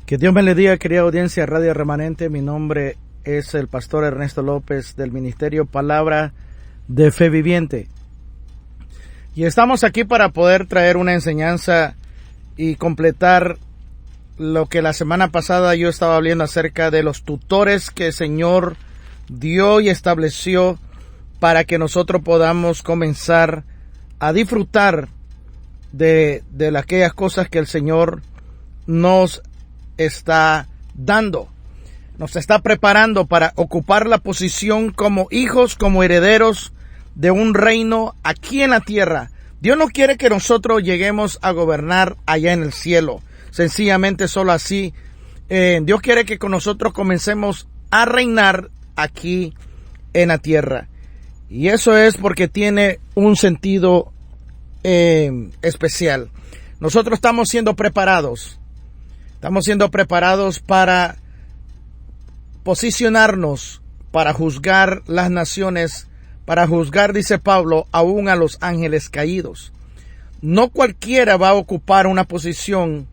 Que Dios me le diga, querida audiencia Radio Remanente. Mi nombre es el pastor Ernesto López del Ministerio Palabra de Fe Viviente. Y estamos aquí para poder traer una enseñanza y completar lo que la semana pasada yo estaba hablando acerca de los tutores que el Señor dio y estableció para que nosotros podamos comenzar a disfrutar de aquellas cosas que el Señor nos está dando. Nos está preparando para ocupar la posición como hijos, como herederos de un reino aquí en la tierra. Dios no quiere que nosotros lleguemos a gobernar allá en el cielo. Sencillamente solo así. Dios quiere que con nosotros comencemos a reinar aquí en la tierra. Y eso es porque tiene un sentido especial. Nosotros estamos siendo preparados. Estamos siendo preparados para posicionarnos, para juzgar las naciones, para juzgar, dice Pablo, aún a los ángeles caídos. No cualquiera va a ocupar una posición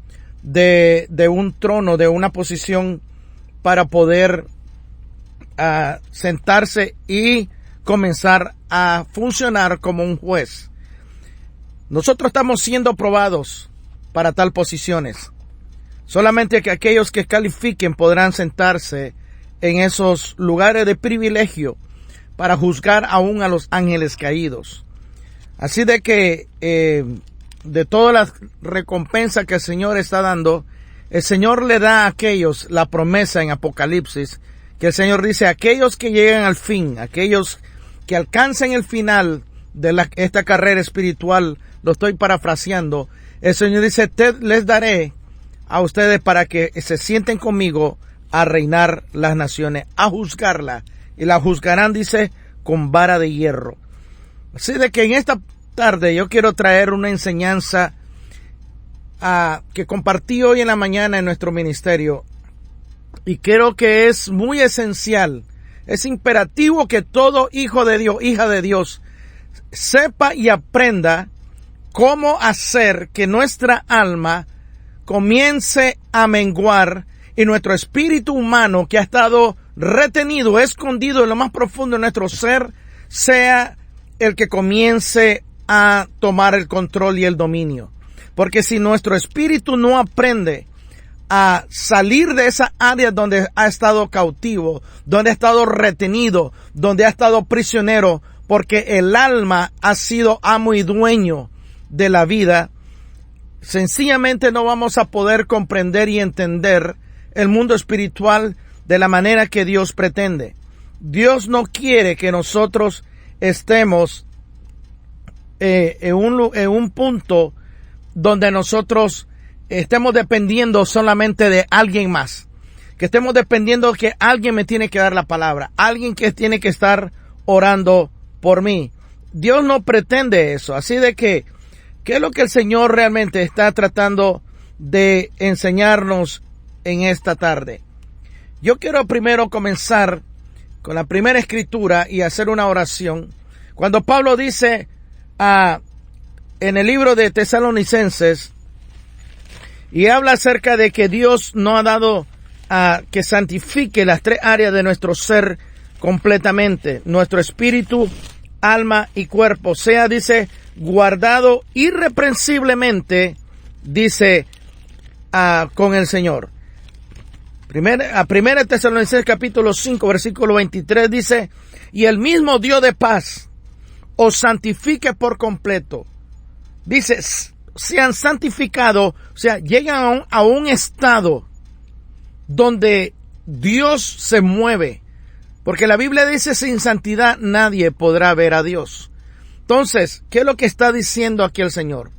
de un trono, de una posición para poder sentarse y comenzar a funcionar como un juez. Nosotros estamos siendo probados para tal posiciones. Solamente que aquellos que califiquen podrán sentarse en esos lugares de privilegio para juzgar aún a los ángeles caídos. Así de que de todas las recompensas que el Señor está dando, el Señor le da a aquellos la promesa en Apocalipsis, que el Señor dice, aquellos que llegan al fin, aquellos que alcancen el final de esta carrera espiritual, lo estoy parafraseando, el Señor dice, les daré a ustedes para que se sienten conmigo a reinar las naciones, a juzgarla, y la juzgarán, dice, con vara de hierro. Así de que en esta tarde yo quiero traer una enseñanza que compartí hoy en la mañana en nuestro ministerio, y creo que es muy esencial, es imperativo que todo hijo de Dios, hija de Dios, sepa y aprenda cómo hacer que nuestra alma comience a menguar y nuestro espíritu humano que ha estado retenido, escondido en lo más profundo de nuestro ser, sea el que comience a tomar el control y el dominio. Porque si nuestro espíritu no aprende a salir de esa área donde ha estado cautivo, donde ha estado retenido, donde ha estado prisionero, porque el alma ha sido amo y dueño de la vida, sencillamente no vamos a poder comprender y entender el mundo espiritual de la manera que Dios pretende. Dios no quiere que nosotros estemos en un punto donde nosotros estemos dependiendo solamente de alguien más. Que estemos dependiendo que alguien me tiene que dar la palabra. Alguien que tiene que estar orando por mí. Dios no pretende eso. Así de que, ¿qué es lo que el Señor realmente está tratando de enseñarnos en esta tarde? Yo quiero primero comenzar con la primera escritura y hacer una oración. Cuando Pablo dice en el libro de Tesalonicenses y habla acerca de que Dios no ha dado que santifique las tres áreas de nuestro ser completamente, nuestro espíritu, alma y cuerpo, sea, dice, guardado irreprensiblemente, dice, con el Señor. Primera Tesalonicenses capítulo 5, versículo 23 dice, y el mismo Dios de paz os santifique por completo. Dice, sean santificados, o sea, llegan a un estado donde Dios se mueve. Porque la Biblia dice, sin santidad nadie podrá ver a Dios. Entonces, ¿qué es lo que está diciendo aquí el Señor?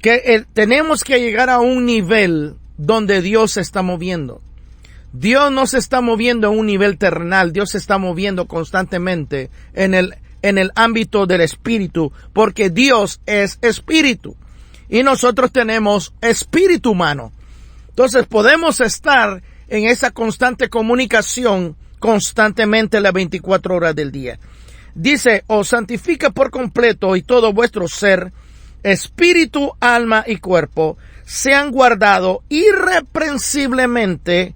Que tenemos que llegar a un nivel donde Dios se está moviendo. Dios no se está moviendo en un nivel terrenal, Dios se está moviendo constantemente en el ámbito del espíritu, porque Dios es espíritu y nosotros tenemos espíritu humano. Entonces podemos estar en esa constante comunicación constantemente las 24 horas del día. Dice, os santifica por completo y todo vuestro ser, espíritu, alma y cuerpo, sean guardados irreprensiblemente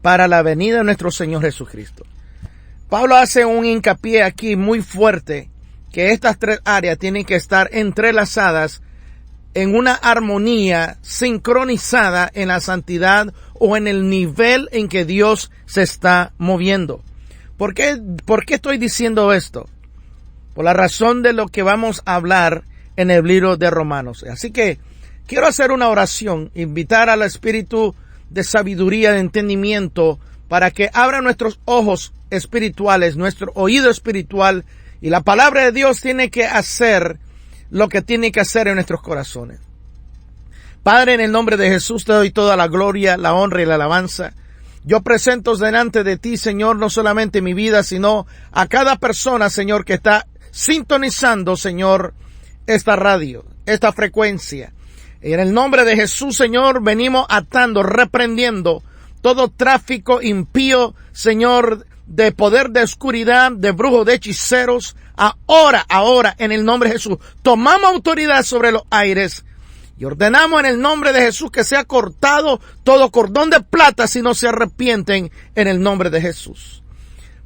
para la venida de nuestro Señor Jesucristo. Pablo hace un hincapié aquí muy fuerte que estas tres áreas tienen que estar entrelazadas en una armonía sincronizada en la santidad o en el nivel en que Dios se está moviendo. ¿Por qué estoy diciendo esto? Por la razón de lo que vamos a hablar en el libro de Romanos. Así que quiero hacer una oración, invitar al Espíritu de sabiduría, de entendimiento, para que abra nuestros ojos espirituales, nuestro oído espiritual, y la palabra de Dios tiene que hacer lo que tiene que hacer en nuestros corazones. Padre, en el nombre de Jesús te doy toda la gloria, la honra y la alabanza. Yo presento delante de ti, Señor, no solamente mi vida, sino a cada persona, Señor, que está sintonizando, Señor, esta radio, esta frecuencia. En el nombre de Jesús, Señor, venimos atando, reprendiendo todo tráfico impío, Señor, de poder de oscuridad, de brujos, de hechiceros. Ahora, en el nombre de Jesús, tomamos autoridad sobre los aires y ordenamos en el nombre de Jesús que sea cortado todo cordón de plata si no se arrepienten en el nombre de Jesús.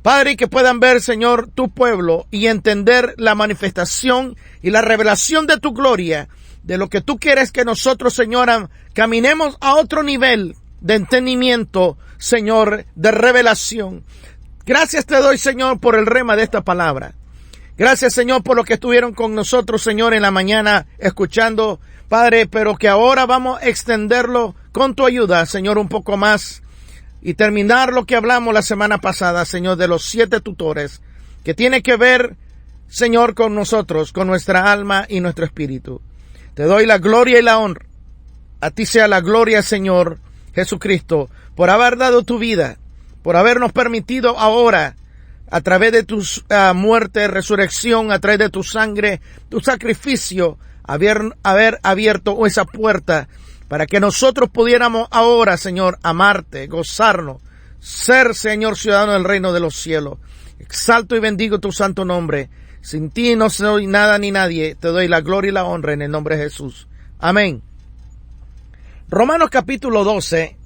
Padre, que puedan ver, Señor, tu pueblo y entender la manifestación y la revelación de tu gloria, de lo que tú quieres que nosotros, Señor, caminemos a otro nivel de entendimiento, Señor, de revelación. Gracias te doy, Señor, por el rema de esta palabra. Gracias, Señor, por lo que estuvieron con nosotros, Señor, en la mañana escuchando, Padre, pero que ahora vamos a extenderlo con tu ayuda, Señor, un poco más y terminar lo que hablamos la semana pasada, Señor, de los 7 tutores, que tiene que ver, Señor, con nosotros, con nuestra alma y nuestro espíritu. Te doy la gloria y la honra. A ti sea la gloria, Señor Jesucristo, por haber dado tu vida, por habernos permitido ahora, a través de tu muerte, resurrección, a través de tu sangre, tu sacrificio, haber abierto esa puerta para que nosotros pudiéramos ahora, Señor, amarte, gozarnos, ser, Señor, ciudadano del reino de los cielos. Exalto y bendigo tu santo nombre. Sin ti no soy nada ni nadie. Te doy la gloria y la honra en el nombre de Jesús. Amén. Romanos capítulo 12.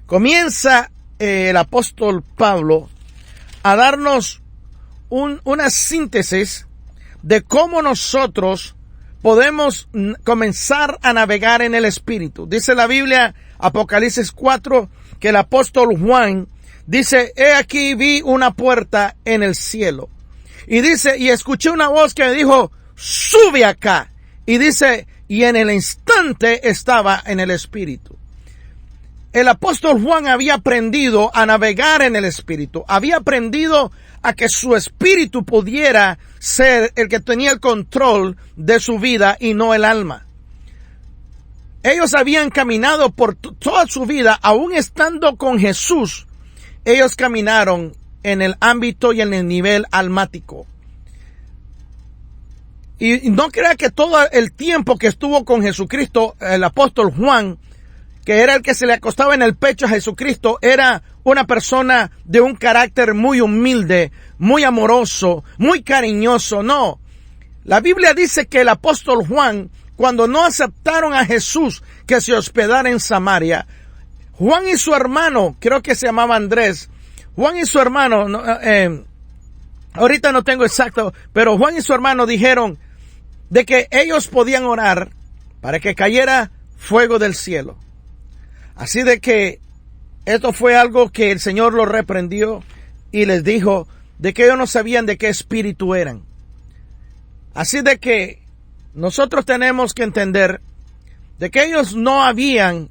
Comienza el apóstol Pablo a darnos una síntesis de cómo nosotros podemos comenzar a navegar en el Espíritu. Dice la Biblia, Apocalipsis 4, que el apóstol Juan dice, he aquí vi una puerta en el cielo. Y dice, y escuché una voz que me dijo, sube acá. Y dice, y en el instante estaba en el Espíritu. El apóstol Juan había aprendido a navegar en el Espíritu. Había aprendido a que su espíritu pudiera ser el que tenía el control de su vida y no el alma. Ellos habían caminado por toda su vida, aún estando con Jesús. Ellos caminaron en el ámbito y en el nivel almático. Y no crea que todo el tiempo que estuvo con Jesucristo, el apóstol Juan, que era el que se le acostaba en el pecho a Jesucristo, era una persona de un carácter muy humilde, muy amoroso, muy cariñoso. No, la Biblia dice que el apóstol Juan, cuando no aceptaron a Jesús que se hospedara en Samaria, Juan y su hermano, creo que se llamaba Andrés, Juan y su hermano, ahorita no tengo exacto, pero Juan y su hermano dijeron de que ellos podían orar para que cayera fuego del cielo. Así de que esto fue algo que el Señor los reprendió y les dijo de que ellos no sabían de qué espíritu eran. Así de que nosotros tenemos que entender de que ellos no habían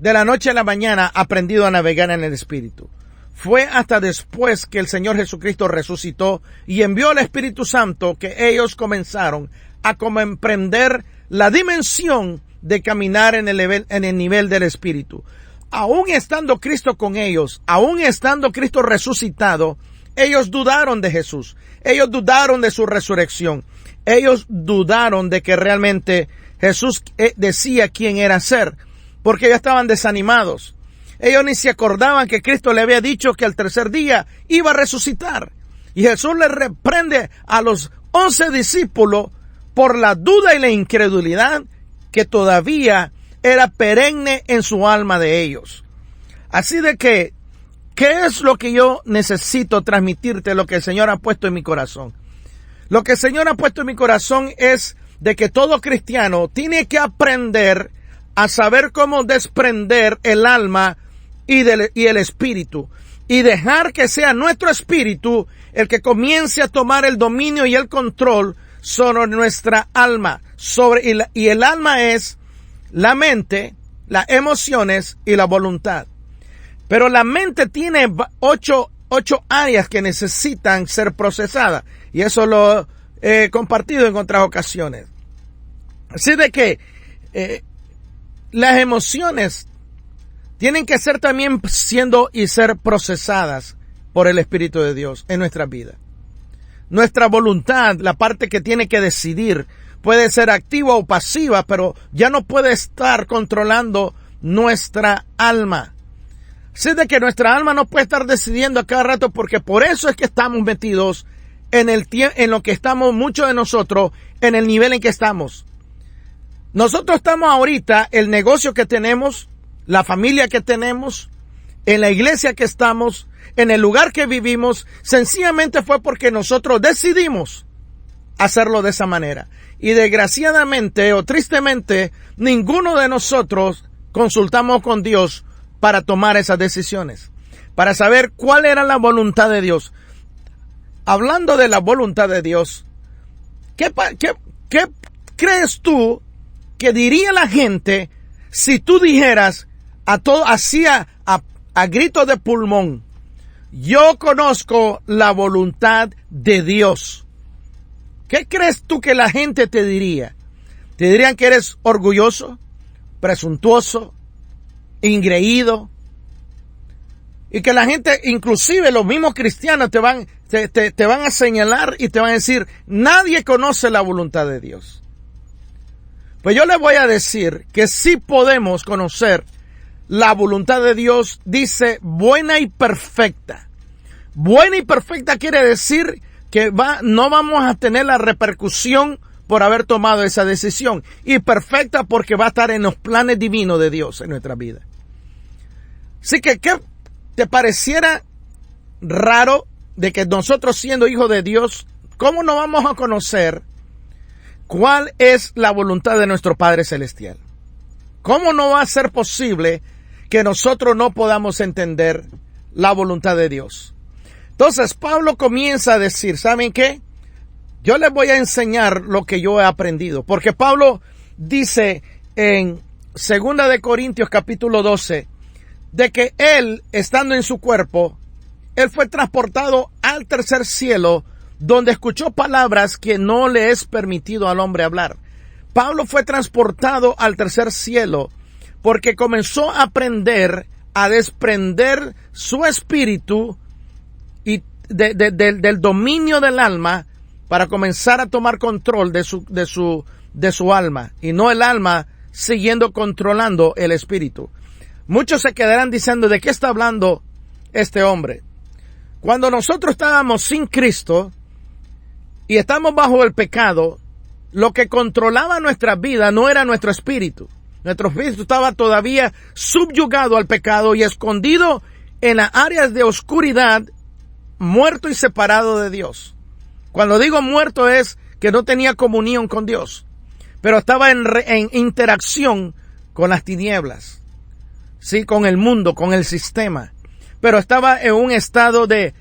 de la noche a la mañana aprendido a navegar en el espíritu. Fue hasta después que el Señor Jesucristo resucitó y envió al Espíritu Santo que ellos comenzaron a emprender la dimensión de caminar en el nivel del Espíritu. Aún estando Cristo con ellos, aún estando Cristo resucitado, ellos dudaron de Jesús. Ellos dudaron de su resurrección. Ellos dudaron de que realmente Jesús decía quién era ser, porque ya estaban desanimados. Ellos ni se acordaban que Cristo le había dicho que al tercer día iba a resucitar. Y Jesús le reprende a los 11 discípulos por la duda y la incredulidad que todavía era perenne en su alma de ellos. Así de que, ¿qué es lo que yo necesito transmitirte? Lo que el Señor ha puesto en mi corazón. Lo que el Señor ha puesto en mi corazón es de que todo cristiano tiene que aprender a saber cómo desprender el alma y el espíritu, y dejar que sea nuestro espíritu el que comience a tomar el dominio y el control sobre nuestra alma. Y el alma es la mente, las emociones y la voluntad. Pero la mente tiene ocho áreas que necesitan ser procesadas. Y eso lo he compartido en otras ocasiones. Así de que las emociones tienen que ser también ser procesadas por el Espíritu de Dios en nuestra vida. Nuestra voluntad, la parte que tiene que decidir, puede ser activa o pasiva, pero ya no puede estar controlando nuestra alma. Así de que nuestra alma no puede estar decidiendo a cada rato, porque por eso es que estamos metidos en lo que estamos muchos de nosotros, en el nivel en que estamos. Nosotros estamos ahorita, el negocio que tenemos, la familia que tenemos, en la iglesia que estamos, en el lugar que vivimos, sencillamente fue porque nosotros decidimos hacerlo de esa manera. Y desgraciadamente o tristemente, ninguno de nosotros consultamos con Dios para tomar esas decisiones, para saber cuál era la voluntad de Dios. Hablando de la voluntad de Dios, ¿qué crees tú que diría la gente si tú dijeras a gritos de pulmón: yo conozco la voluntad de Dios? ¿Qué crees tú que la gente te diría? ¿Te dirían que eres orgulloso, presuntuoso, ingreído? Y que la gente, inclusive los mismos cristianos, te van a señalar y te van a decir: nadie conoce la voluntad de Dios. Pues yo les voy a decir que sí podemos conocer la voluntad de Dios. Dice buena y perfecta. Buena y perfecta quiere decir que no vamos a tener la repercusión por haber tomado esa decisión. Y perfecta porque va a estar en los planes divinos de Dios en nuestra vida. Así que, ¿qué te pareciera raro de que nosotros, siendo hijos de Dios, cómo no vamos a conocer cuál es la voluntad de nuestro Padre Celestial? ¿Cómo no va a ser posible que nosotros no podamos entender la voluntad de Dios? Entonces Pablo comienza a decir, ¿saben qué? Yo les voy a enseñar lo que yo he aprendido. Porque Pablo dice en 2 de Corintios capítulo 12, de que él, estando en su cuerpo, él fue transportado al tercer cielo, donde escuchó palabras que no le es permitido al hombre hablar. Pablo fue transportado al tercer cielo porque comenzó a aprender a desprender su espíritu y del dominio del alma, para comenzar a tomar control de su alma, y no el alma siguiendo controlando el espíritu. Muchos se quedarán diciendo: ¿de qué está hablando este hombre? Cuando nosotros estábamos sin Cristo y estamos bajo el pecado, lo que controlaba nuestra vida no era nuestro espíritu. Nuestro espíritu estaba todavía subyugado al pecado y escondido en las áreas de oscuridad, muerto y separado de Dios. Cuando digo muerto es que no tenía comunión con Dios, pero estaba en interacción con las tinieblas, sí, con el mundo, con el sistema, pero estaba en un estado de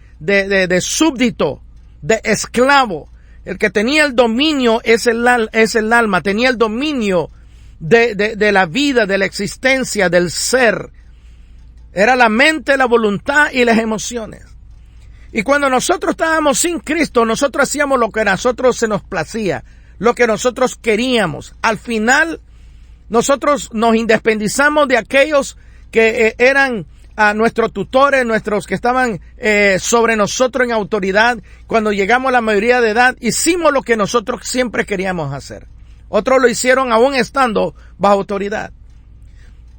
súbdito, de esclavo. El que tenía el dominio es el alma, tenía el dominio de la vida, de la existencia, del ser. Era la mente, la voluntad y las emociones. Y cuando nosotros estábamos sin Cristo, nosotros hacíamos lo que a nosotros se nos placía, lo que nosotros queríamos. Al final, nosotros nos independizamos de aquellos que eran nuestros tutores, nuestros que estaban sobre nosotros en autoridad. Cuando llegamos a la mayoría de edad, hicimos lo que nosotros siempre queríamos hacer. Otros lo hicieron aún estando bajo autoridad.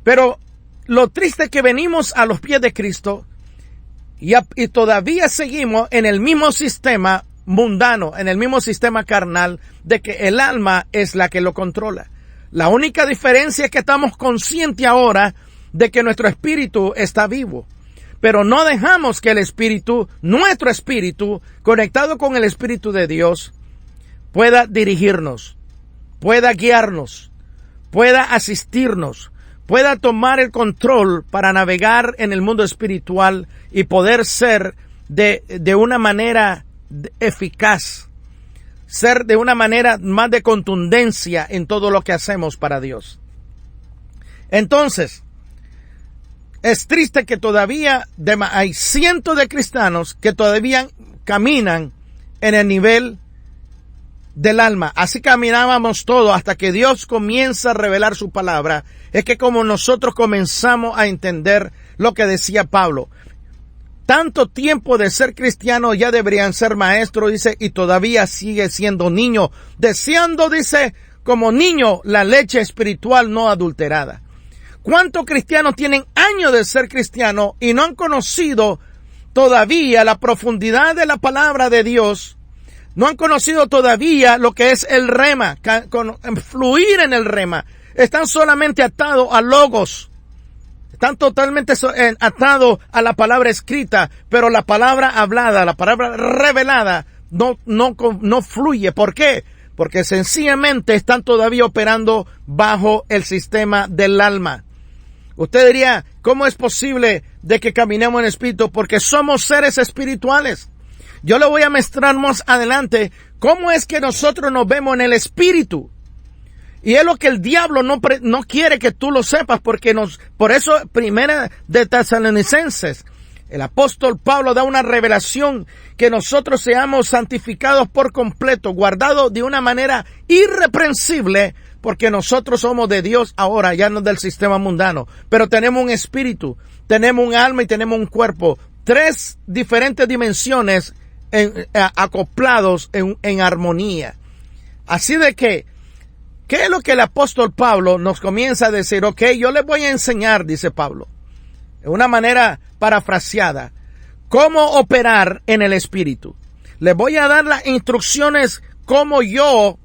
Pero lo triste es que venimos a los pies de Cristo y todavía seguimos en el mismo sistema mundano, en el mismo sistema carnal, de que el alma es la que lo controla. La única diferencia es que estamos conscientes ahora de que nuestro espíritu está vivo. Pero no dejamos que el espíritu, nuestro espíritu, conectado con el espíritu de Dios, pueda dirigirnos, pueda guiarnos, pueda asistirnos, pueda tomar el control para navegar en el mundo espiritual y poder ser de una manera eficaz, ser de una manera más de contundencia en todo lo que hacemos para Dios. Entonces, es triste que todavía hay cientos de cristianos que todavía caminan en el nivel del alma. Así caminábamos todos hasta que Dios comienza a revelar su palabra. Es que como nosotros comenzamos a entender lo que decía Pablo. Tanto tiempo de ser cristiano ya deberían ser maestros, dice, y todavía sigue siendo niño, deseando, dice, como niño, la leche espiritual no adulterada. ¿Cuántos cristianos tienen años de ser cristianos y no han conocido todavía la profundidad de la palabra de Dios? No han conocido todavía lo que es el rema, fluir en el rema. Están solamente atados a logos. Están totalmente atados a la palabra escrita, pero la palabra hablada, la palabra revelada, no fluye. ¿Por qué? Porque sencillamente están todavía operando bajo el sistema del alma. Usted diría, ¿cómo es posible de que caminemos en espíritu? Porque somos seres espirituales. Yo le voy a mostrar más adelante cómo es que nosotros nos vemos en el espíritu. Y es lo que el diablo no quiere que tú lo sepas, porque por eso, primera de Tesalonicenses, el apóstol Pablo da una revelación que nosotros seamos santificados por completo, guardados de una manera irreprensible, porque nosotros somos de Dios ahora, ya no del sistema mundano, pero tenemos un espíritu, tenemos un alma y tenemos un cuerpo, 3 diferentes dimensiones acoplados en armonía. Así de que, ¿qué es lo que el apóstol Pablo nos comienza a decir? Ok, yo les voy a enseñar, dice Pablo, de una manera parafraseada, cómo operar en el espíritu. Les voy a dar las instrucciones como yo,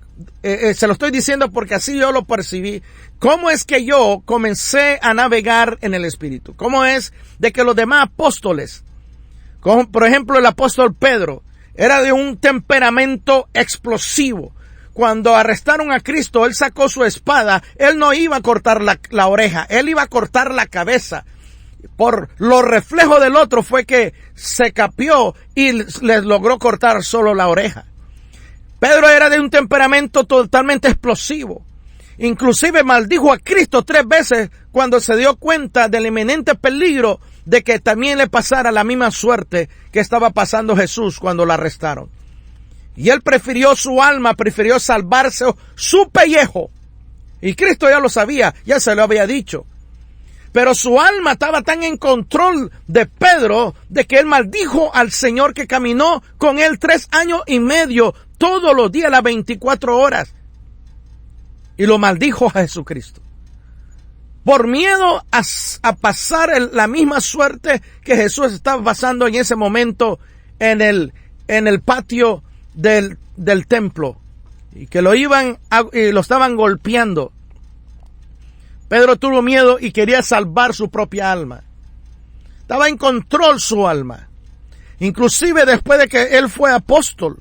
se lo estoy diciendo porque así yo lo percibí, cómo es que yo comencé a navegar en el espíritu. Cómo es de que los demás apóstoles, como por ejemplo el apóstol Pedro, era de un temperamento explosivo. Cuando arrestaron a Cristo, él sacó su espada, él no iba a cortar la oreja, él iba a cortar la cabeza. Por los reflejos del otro fue que se capió y les logró cortar solo la oreja. Pedro era de un temperamento totalmente explosivo. Inclusive maldijo a Cristo 3 veces cuando se dio cuenta del inminente peligro de que también le pasara la misma suerte que estaba pasando Jesús cuando lo arrestaron. Y él prefirió su alma, prefirió salvarse su pellejo. Y Cristo ya lo sabía, ya se lo había dicho. Pero su alma estaba tan en control de Pedro de que él maldijo al Señor que caminó con él 3 años y medio, todos los días, las 24 horas. Y lo maldijo a Jesucristo. Por miedo a pasar la misma suerte que Jesús estaba pasando en ese momento en el patio del templo. Y que lo estaban golpeando. Pedro tuvo miedo y quería salvar su propia alma. Estaba en control su alma. Inclusive después de que él fue apóstol,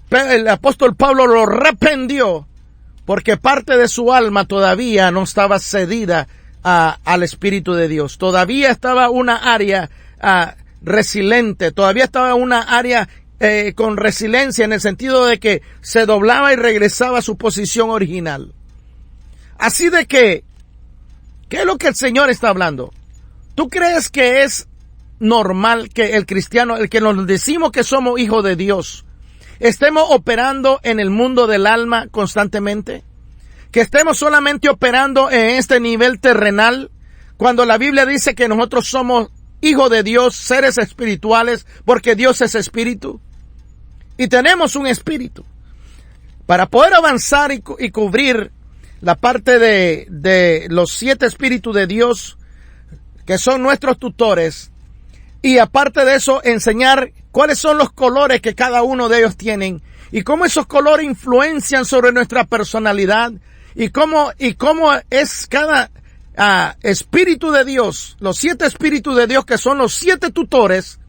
el apóstol Pablo lo reprendió porque parte de su alma todavía no estaba cedida al Espíritu de Dios. Todavía estaba una área resiliente, todavía estaba una área con resiliencia en el sentido de que se doblaba y regresaba a su posición original. Así de que, ¿qué es lo que el Señor está hablando? ¿Tú crees que es normal que el cristiano, el que nos decimos que somos hijos de Dios, estemos operando en el mundo del alma constantemente? ¿Que estemos solamente operando en este nivel terrenal cuando la Biblia dice que nosotros somos hijos de Dios, seres espirituales, porque Dios es espíritu? Y tenemos un espíritu. Para poder avanzar y cubrir la parte de los 7 espíritus de Dios, que son nuestros tutores, y aparte de eso, enseñar cuáles son los colores que cada uno de ellos tienen, y cómo esos colores influencian sobre nuestra personalidad, y cómo es cada espíritu de Dios, los 7 espíritus de Dios que son los 7 tutores,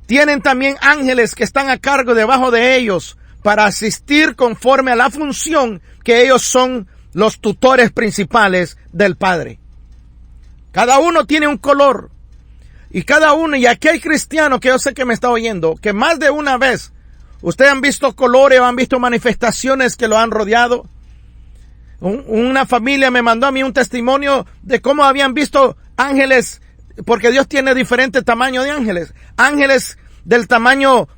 tienen también ángeles que están a cargo debajo de ellos para asistir conforme a la función que ellos son los tutores principales del Padre. Cada uno tiene un color. Y cada uno, y aquí hay cristianos que yo sé que me está oyendo, que más de una vez ustedes han visto colores o han visto manifestaciones que lo han rodeado. Una familia me mandó a mí un testimonio de cómo habían visto ángeles, porque Dios tiene diferentes tamaños de ángeles. Ángeles del tamaño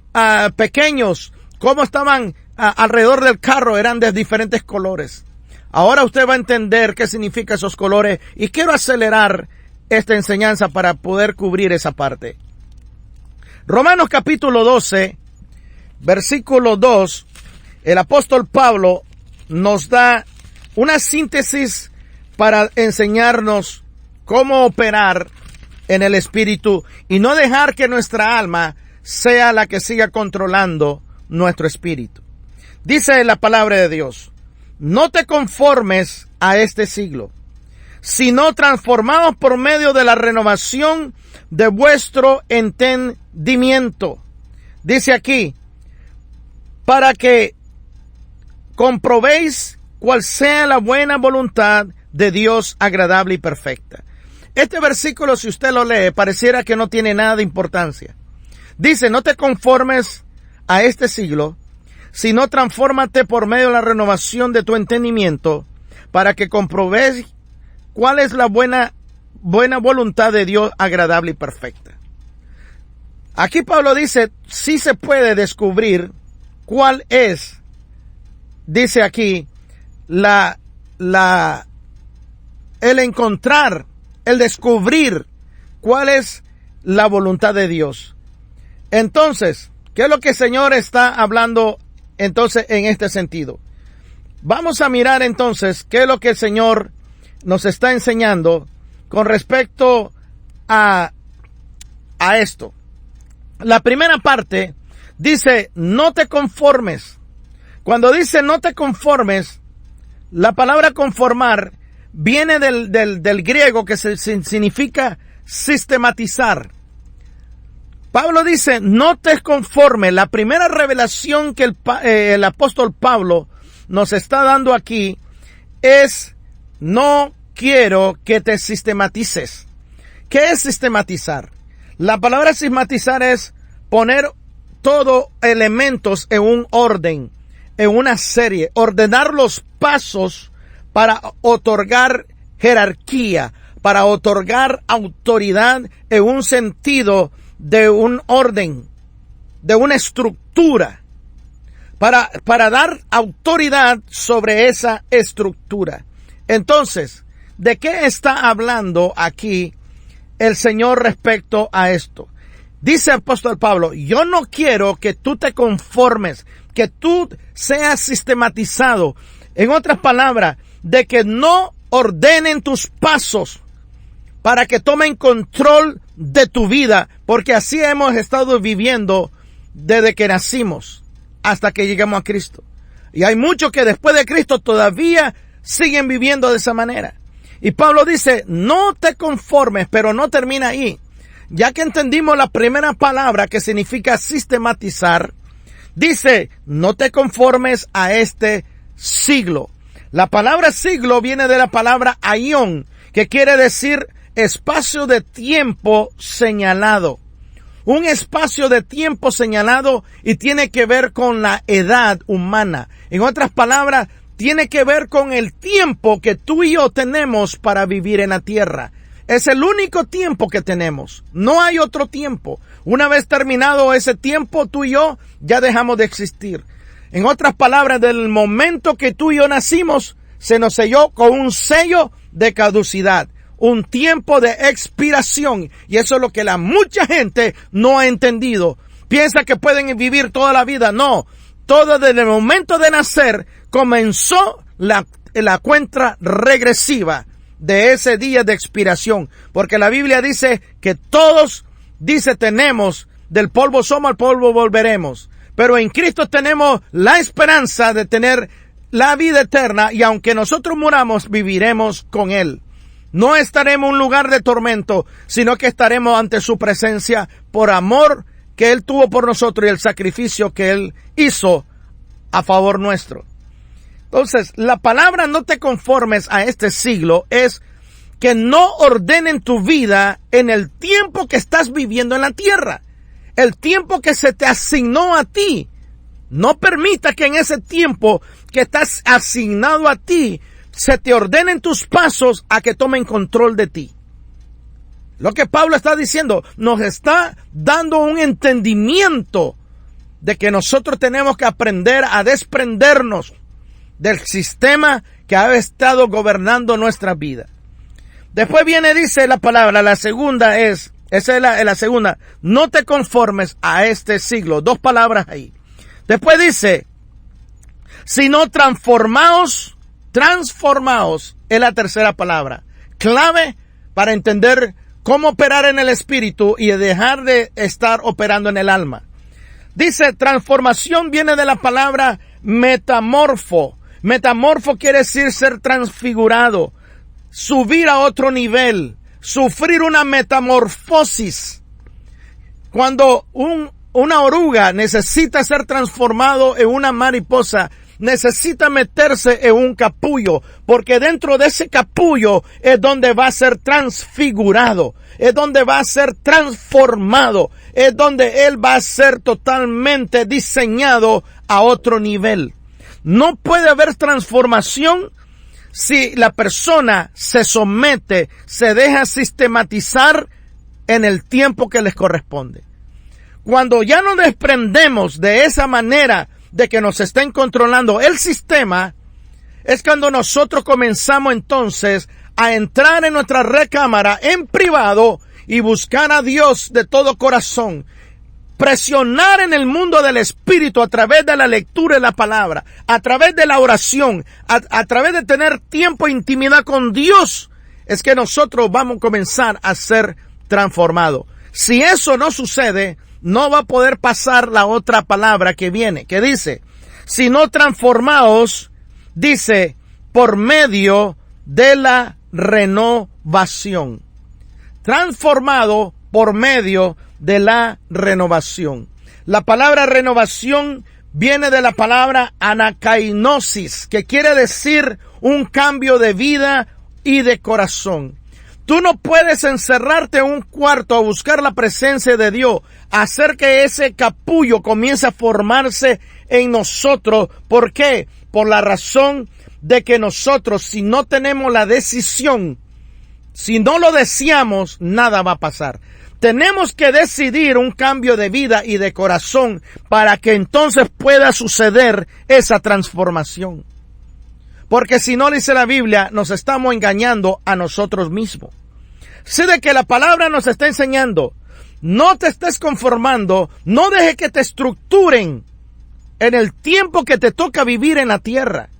pequeños, cómo estaban alrededor del carro, eran de diferentes colores. Ahora usted va a entender qué significan esos colores y quiero acelerar esta enseñanza para poder cubrir esa parte. Romanos capítulo 12, versículo 2, el apóstol Pablo nos da una síntesis para enseñarnos cómo operar en el espíritu y no dejar que nuestra alma sea la que siga controlando nuestro espíritu. Dice la palabra de Dios: no te conformes a este siglo, sino transformados por medio de la renovación de vuestro entendimiento. Dice aquí, para que comprobéis cuál sea la buena voluntad de Dios agradable y perfecta. Este versículo, si usted lo lee, pareciera que no tiene nada de importancia. Dice, no te conformes a este siglo, sino transfórmate por medio de la renovación de tu entendimiento, para que comprobéis cuál es la buena voluntad de Dios agradable y perfecta. Aquí Pablo dice, sí se puede descubrir cuál es, dice aquí, el encontrar, el descubrir cuál es la voluntad de Dios. Entonces, ¿qué es lo que el Señor está hablando entonces en este sentido? Vamos a mirar entonces qué es lo que el Señor nos está enseñando con respecto a esto. La primera parte dice, no te conformes. Cuando dice no te conformes, la palabra conformar viene del griego que significa sistematizar. Pablo dice, no te conformes. La primera revelación que el apóstol Pablo nos está dando aquí es, no quiero que te sistematices. ¿Qué es sistematizar? La palabra sistematizar es poner todos elementos en un orden, en una serie, ordenar los pasos para otorgar jerarquía, para otorgar autoridad en un sentido de un orden, de una estructura, para dar autoridad sobre esa estructura. Entonces, ¿de qué está hablando aquí el Señor respecto a esto? Dice el apóstol Pablo, yo no quiero que tú te conformes, que tú seas sistematizado. En otras palabras, de que no ordenen tus pasos para que tomen control de tu vida, porque así hemos estado viviendo desde que nacimos hasta que llegamos a Cristo. Y hay muchos que después de Cristo todavía siguen viviendo de esa manera. Y Pablo dice, no te conformes, pero no termina ahí. Ya que entendimos la primera palabra que significa sistematizar, dice, no te conformes a este siglo. La palabra siglo viene de la palabra aión, que quiere decir espacio de tiempo señalado. Un espacio de tiempo señalado y tiene que ver con la edad humana. En otras palabras, tiene que ver con el tiempo que tú y yo tenemos para vivir en la tierra. Es el único tiempo que tenemos. No hay otro tiempo. Una vez terminado ese tiempo, tú y yo ya dejamos de existir. En otras palabras, del momento que tú y yo nacimos, se nos selló con un sello de caducidad, un tiempo de expiración. Y eso es lo que la mucha gente no ha entendido. Piensa que pueden vivir toda la vida. No, todo desde el momento de nacer comenzó la cuenta regresiva de ese día de expiración. Porque la Biblia dice que todos, tenemos, del polvo somos, al polvo volveremos. Pero en Cristo tenemos la esperanza de tener la vida eterna, y aunque nosotros muramos, viviremos con Él. No estaremos en un lugar de tormento, sino que estaremos ante su presencia por amor que Él tuvo por nosotros y el sacrificio que Él hizo a favor nuestro. Entonces, la palabra no te conformes a este siglo es que no ordenen tu vida en el tiempo que estás viviendo en la tierra, el tiempo que se te asignó a ti. No permita que en ese tiempo que estás asignado a ti se te ordenen tus pasos a que tomen control de ti. Lo que Pablo está diciendo nos está dando un entendimiento de que nosotros tenemos que aprender a desprendernos del sistema que ha estado gobernando nuestra vida. Después dice la palabra, la segunda esa es la segunda, no te conformes a este siglo. 2 palabras ahí. Después dice, sino transformaos es la tercera palabra. Clave para entender cómo operar en el espíritu y dejar de estar operando en el alma. Dice, transformación viene de la palabra metamorfo. Metamorfo quiere decir ser transfigurado, subir a otro nivel, sufrir una metamorfosis. Cuando una oruga necesita ser transformado en una mariposa, necesita meterse en un capullo, porque dentro de ese capullo es donde va a ser transfigurado, es donde va a ser transformado, es donde él va a ser totalmente diseñado a otro nivel. No puede haber transformación si la persona se somete, se deja sistematizar en el tiempo que les corresponde. Cuando ya nos desprendemos de esa manera de que nos estén controlando el sistema, es cuando nosotros comenzamos entonces a entrar en nuestra recámara en privado y buscar a Dios de todo corazón. Presionar en el mundo del espíritu a través de la lectura de la palabra, a través de la oración, a través de tener tiempo e intimidad con Dios, es que nosotros vamos a comenzar a ser transformados. Si eso no sucede, no va a poder pasar la otra palabra que viene, que dice, si no transformaos, dice, por medio de la renovación. Transformado por medio de la renovación. La palabra renovación viene de la palabra anakainosis, que quiere decir un cambio de vida y de corazón. Tú no puedes encerrarte en un cuarto a buscar la presencia de Dios, hacer que ese capullo comience a formarse en nosotros. ¿Por qué? Por la razón de que nosotros, si no tenemos la decisión, si no lo deseamos, nada va a pasar. Tenemos que decidir un cambio de vida y de corazón para que entonces pueda suceder esa transformación. Porque si no, dice la Biblia, nos estamos engañando a nosotros mismos. Sé de que la palabra nos está enseñando, no te estés conformando, no dejes que te estructuren en el tiempo que te toca vivir en la tierra.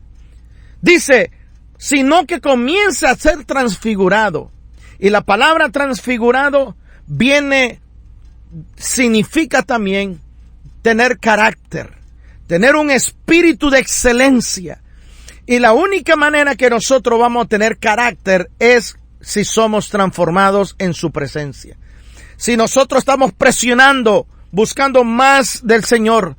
Dice, sino que comienza a ser transfigurado. Y la palabra transfigurado significa también tener carácter, tener un espíritu de excelencia. Y la única manera que nosotros vamos a tener carácter es si somos transformados en su presencia. Si nosotros estamos presionando, buscando más del Señor,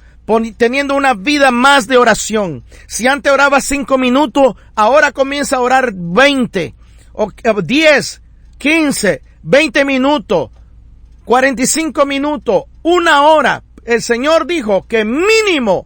teniendo una vida más de oración. Si antes oraba 5 minutos, ahora comienza a orar 20, o 10, 15, 20 minutos, 45 minutos, 1 hora. El Señor dijo que mínimo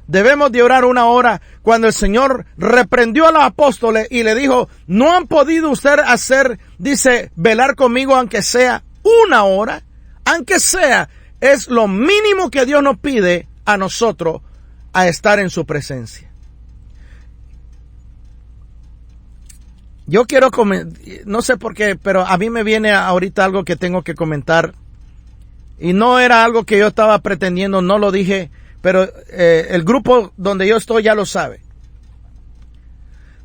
debemos de orar 1 hora. Cuando el Señor reprendió a los apóstoles y le dijo, no han podido ustedes hacer, dice, velar conmigo aunque sea 1 hora, aunque sea, es lo mínimo que Dios nos pide a nosotros a estar en su presencia. Yo quiero no sé por qué, pero a mí me viene ahorita algo que tengo que comentar. Y no era algo que yo estaba pretendiendo, no lo dije, pero el grupo donde yo estoy ya lo sabe.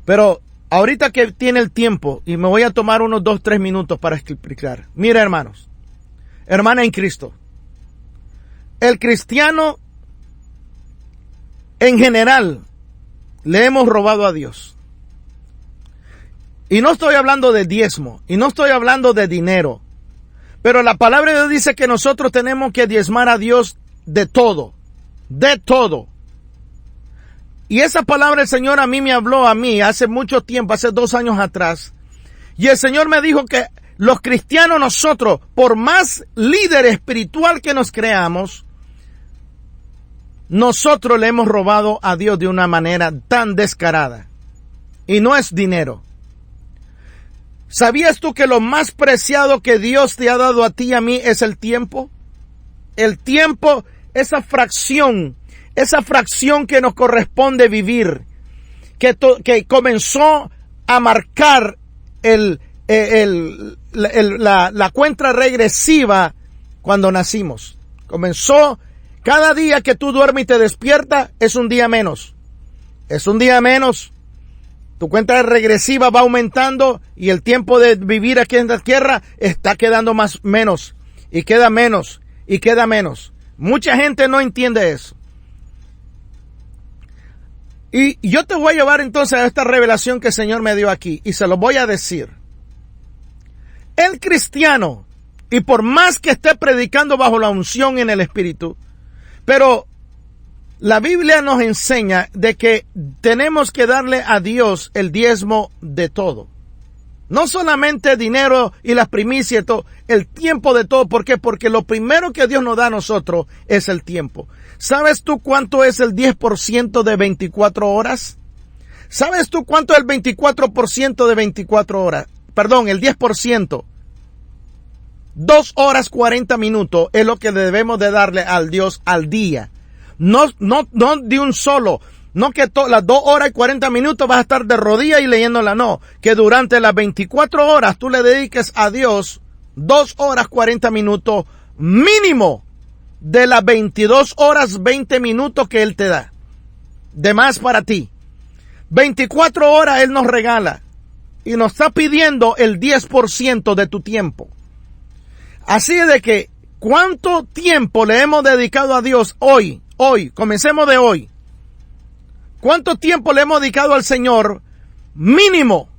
Pero ahorita que tiene el tiempo, y me voy a tomar unos 2-3 minutos para explicar. Mira, hermanos, hermana en Cristo, el cristiano en general le hemos robado a Dios. Y no estoy hablando de diezmo, y no estoy hablando de dinero, pero la palabra de Dios dice que nosotros tenemos que diezmar a Dios de todo, de todo. Y esa palabra el Señor a mí me habló a mí hace mucho tiempo, hace 2 años atrás. Y el Señor me dijo que los cristianos nosotros, por más líder espiritual que nos creamos, nosotros le hemos robado a Dios de una manera tan descarada. Y no es dinero. ¿Sabías tú que lo más preciado que Dios te ha dado a ti y a mí es el tiempo? El tiempo, esa fracción que nos corresponde vivir, que comenzó a marcar la cuenta regresiva cuando nacimos. Comenzó, cada día que tú duermes y te despiertas es un día menos. Es un día menos. Tu cuenta regresiva va aumentando y el tiempo de vivir aquí en la tierra está quedando menos. Y queda menos. Y queda menos. Mucha gente no entiende eso. Y yo te voy a llevar entonces a esta revelación que el Señor me dio aquí. Y se lo voy a decir. El cristiano, y por más que esté predicando bajo la unción en el Espíritu, pero la Biblia nos enseña de que tenemos que darle a Dios el diezmo de todo. No solamente dinero y las primicias, todo, el tiempo de todo. ¿Por qué? Porque lo primero que Dios nos da a nosotros es el tiempo. ¿Sabes tú cuánto es el 10% de 24 horas? ¿Sabes tú cuánto es el 24% de 24 horas? Perdón, el 10%. 2 horas 40 minutos es lo que debemos de darle al Dios al día. No de un solo. No que las 2 horas y 40 minutos vas a estar de rodillas y leyéndola, no. Que durante las 24 horas tú le dediques a Dios 2 horas 40 minutos mínimo de las 22 horas 20 minutos que Él te da. De más para ti. 24 horas Él nos regala y nos está pidiendo el 10% de tu tiempo. Así es de que, ¿cuánto tiempo le hemos dedicado a Dios hoy? Comencemos de hoy. ¿Cuánto tiempo le hemos dedicado al Señor? Mínimo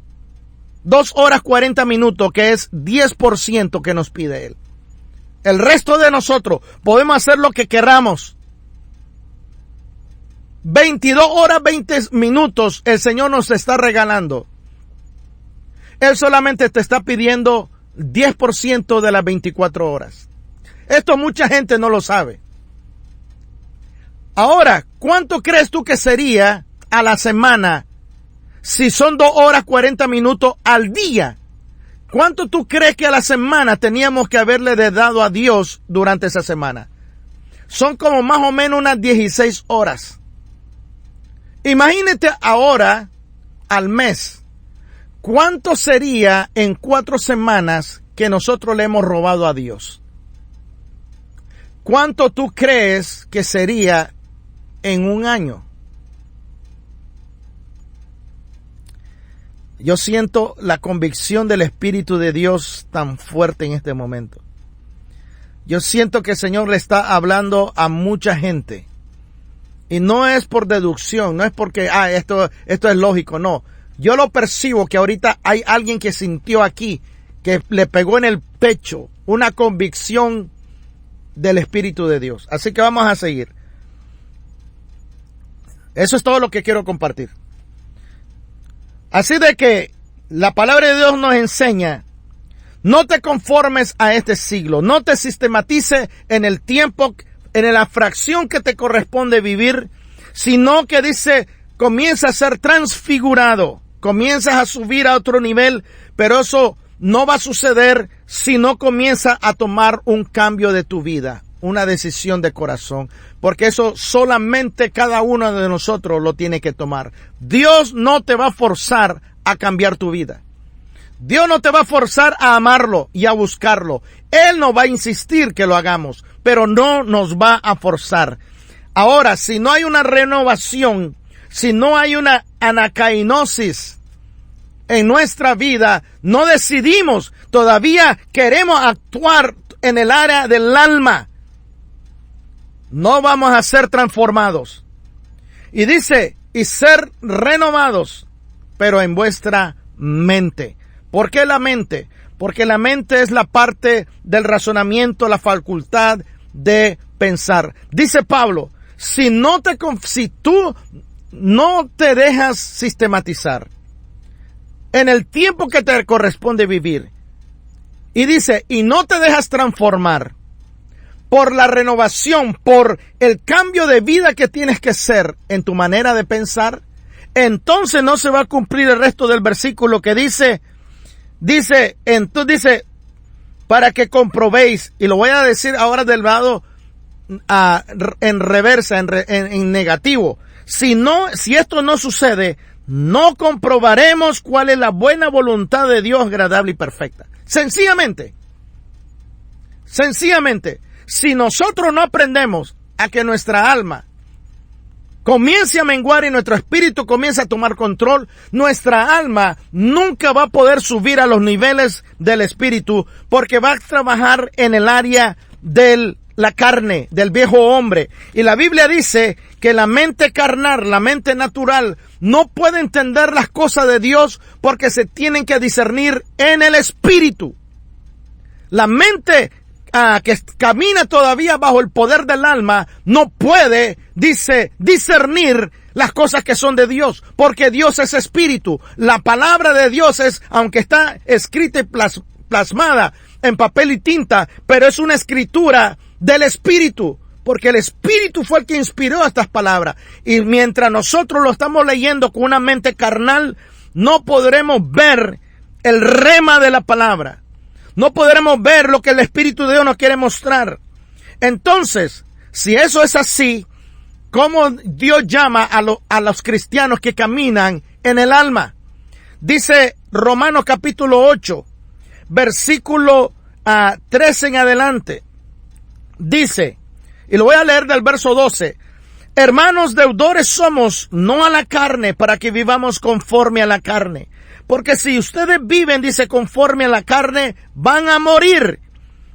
2 horas 40 minutos, que es 10% que nos pide Él. El resto de nosotros podemos hacer lo que queramos. 22 horas 20 minutos el Señor nos está regalando. Él solamente te está pidiendo 10% de las 24 horas. Esto mucha gente no lo sabe. Ahora, ¿cuánto crees tú que sería a la semana si son 2 horas 40 minutos al día? ¿Cuánto tú crees que a la semana teníamos que haberle dado a Dios durante esa semana? Son como más o menos unas 16 horas. Imagínate ahora al mes. ¿Cuánto sería en 4 semanas que nosotros le hemos robado a Dios? ¿Cuánto tú crees que sería en un año? Yo siento la convicción del Espíritu de Dios tan fuerte en este momento. Yo siento que el Señor le está hablando a mucha gente. Y no es por deducción, no es porque, esto es lógico, no. Yo lo percibo que ahorita hay alguien que sintió aquí, que le pegó en el pecho una convicción del Espíritu de Dios. Así que vamos a seguir. Eso es todo lo que quiero compartir. Así de que la palabra de Dios nos enseña, no te conformes a este siglo, no te sistematices en el tiempo, en la fracción que te corresponde vivir, sino que dice, comienza a ser transfigurado, comienzas a subir a otro nivel, pero eso no va a suceder si no comienza a tomar un cambio de tu vida, una decisión de corazón, porque eso solamente cada uno de nosotros lo tiene que tomar. Dios no te va a forzar a cambiar tu vida. Dios no te va a forzar a amarlo y a buscarlo. Él no va a insistir que lo hagamos, pero no nos va a forzar. Ahora, si no hay una renovación, si no hay una anacainosis en nuestra vida, no decidimos, todavía queremos actuar en el área del alma, no vamos a ser transformados. Y dice y ser renovados, pero en vuestra mente. ¿Por qué la mente? Porque la mente es la parte del razonamiento, la facultad de pensar. Dice Pablo, si tú no te dejas sistematizar en el tiempo que te corresponde vivir, y dice, y no te dejas transformar por la renovación, por el cambio de vida que tienes que ser en tu manera de pensar, entonces no se va a cumplir el resto del versículo que dice, para que comprobéis, y lo voy a decir ahora del lado en reversa, en negativo. Si esto no sucede, no comprobaremos cuál es la buena voluntad de Dios, agradable y perfecta. Sencillamente, si nosotros no aprendemos a que nuestra alma comience a menguar y nuestro espíritu comience a tomar control, nuestra alma nunca va a poder subir a los niveles del espíritu, porque va a trabajar en el área de la carne, del viejo hombre. Y la Biblia dice que la mente carnal, la mente natural, no puede entender las cosas de Dios porque se tienen que discernir en el espíritu. La mente que camina todavía bajo el poder del alma no puede, discernir las cosas que son de Dios, porque Dios es espíritu. La palabra de Dios es, aunque está escrita y plasmada en papel y tinta, pero es una escritura del espíritu, porque el espíritu fue el que inspiró estas palabras. Y mientras nosotros lo estamos leyendo con una mente carnal, no podremos ver el rema de la palabra. No podremos ver lo que el Espíritu de Dios nos quiere mostrar. Entonces, si eso es así, ¿cómo Dios llama a los cristianos que caminan en el alma? Dice Romanos capítulo 8, versículo 13 en adelante. Dice, y lo voy a leer del verso 12. Hermanos, deudores somos, no a la carne, para que vivamos conforme a la carne. Porque si ustedes viven, dice, conforme a la carne, van a morir.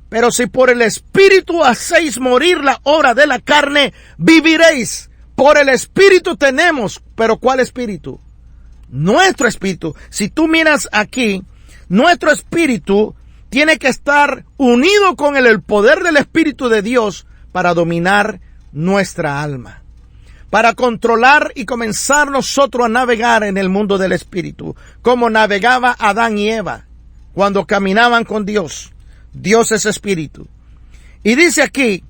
Pero si por el Espíritu hacéis morir la obra de la carne, viviréis. Por el Espíritu tenemos. ¿Pero cuál Espíritu? Nuestro Espíritu. Si tú miras aquí, nuestro Espíritu tiene que estar unido con el poder del Espíritu de Dios para dominar nuestra alma, para controlar y comenzar nosotros a navegar en el mundo del Espíritu, como navegaba Adán y Eva cuando caminaban con Dios. Dios es Espíritu. Y dice aquí,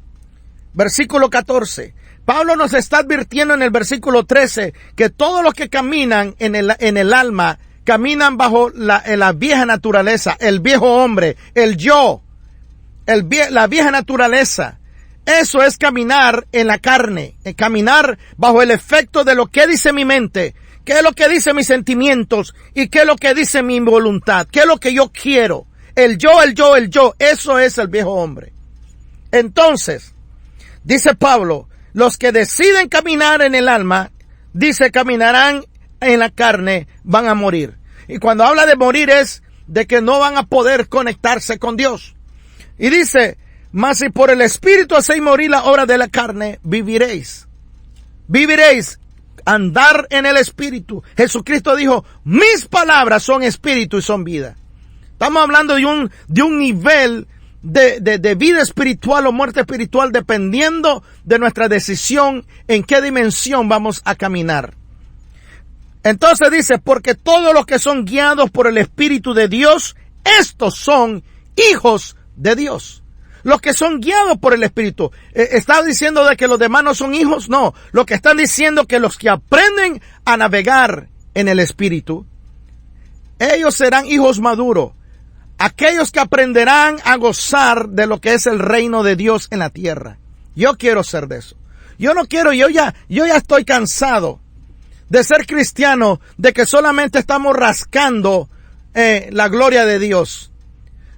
versículo 14, Pablo nos está advirtiendo en el versículo 13 que todos los que caminan en el alma caminan bajo la vieja naturaleza, el viejo hombre, el yo, la vieja naturaleza. Eso es caminar en la carne, caminar bajo el efecto de lo que dice mi mente, qué es lo que dice mis sentimientos y qué es lo que dice mi voluntad, qué es lo que yo quiero. El yo, eso es el viejo hombre. Entonces, dice Pablo, los que deciden caminar en el alma, dice caminarán en la carne, van a morir. Y cuando habla de morir es de que no van a poder conectarse con Dios. Y dice, mas si por el Espíritu hacéis morir la obra de la carne, viviréis. Viviréis, andar en el Espíritu. Jesucristo dijo, mis palabras son espíritu y son vida. Estamos hablando de un nivel de vida espiritual o muerte espiritual dependiendo de nuestra decisión en qué dimensión vamos a caminar. Entonces dice, porque todos los que son guiados por el Espíritu de Dios, estos son hijos de Dios. Los que son guiados por el Espíritu. ¿Está diciendo de que los demás no son hijos? No. Lo que están diciendo que los que aprenden a navegar en el Espíritu, ellos serán hijos maduros. Aquellos que aprenderán a gozar de lo que es el reino de Dios en la tierra. Yo quiero ser de eso. Yo no quiero, yo ya estoy cansado de ser cristiano, de que solamente estamos rascando la gloria de Dios.